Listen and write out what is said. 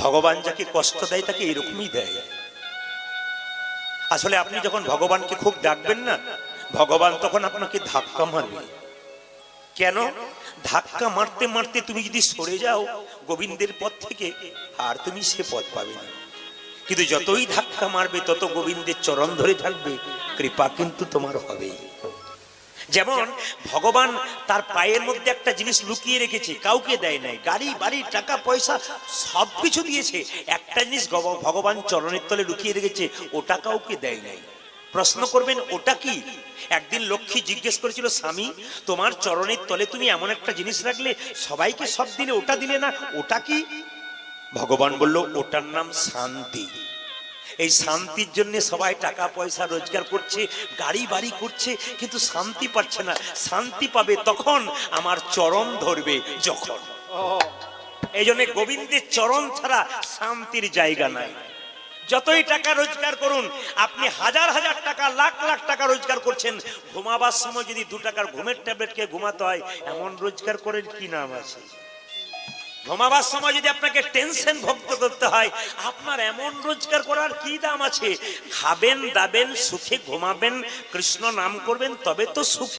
ভগবান যাকে কষ্ট দেয় তাকে এরকমই দেয়। আসলে আপনি যখন ভগবানকে খুব ডাকবেন না, ভগবান তখন আপনাকে ধাক্কা মারবে। কেন? ধাক্কা মারতে মারতে তুমি যদি সরে যাও গোবিন্দের পথ থেকে, আর তুমি সে পথ পাবে না। কিন্তু যতই ধাক্কা মারবে তত গোবিন্দের চরণ ধরে থাকবে, কৃপা কিন্তু তোমার হবেই। যেমন ভগবান তার পায়ের মধ্যে একটা জিনিস লুকিয়ে রেখেছে, কাউকে দেয় নাই। গাড়ি বাড়ি টাকা পয়সা সবকিছু দিয়েছে, একটা জিনিস ভগবান চরণের তলে লুকিয়ে রেখেছে, ওটা কাউকে দেয় নাই। প্রশ্ন করবেন ওটা কি? একদিন লক্ষ্মী জিজ্ঞেস করেছিল, স্বামী তোমার চরণের তলে তুমি এমন একটা জিনিস রাখলে, সবাইকে সব দিলে, ওটা দিলে না, ওটা কি? ভগবান বলল, ওটার নাম শান্তি। এই শান্তির জন্য সবাই টাকা পয়সা রোজগার করছে, গাড়ি বাড়ি করছে, কিন্তু শান্তি পাচ্ছে না। শান্তি পাবে তখন আমার চরণ ধরবে যখন। এই জন্য গোবিন্দের চরণ ছাড়া শান্তির জায়গা নাই। যতই টাকা রোজগার করুন, আপনি হাজার হাজার টাকা লাখ লাখ টাকা রোজগার করছেন, ঘুমাবার সময় যদি 2 টাকার ঘুমের ট্যাবলেট খেয়ে ঘুমাতে হয়, এমন রোজগার করেন কি নাম আছে? ঘুমাবার সময় যদি আপনাকে টেনশন ভুক্ত করতে হয়, আপনার এমন রোজগার করার কি দাম আছে? খাবেন দাবেন সুখে ঘুমাবেন, কৃষ্ণ নাম করবেন, তবে তো সুখ।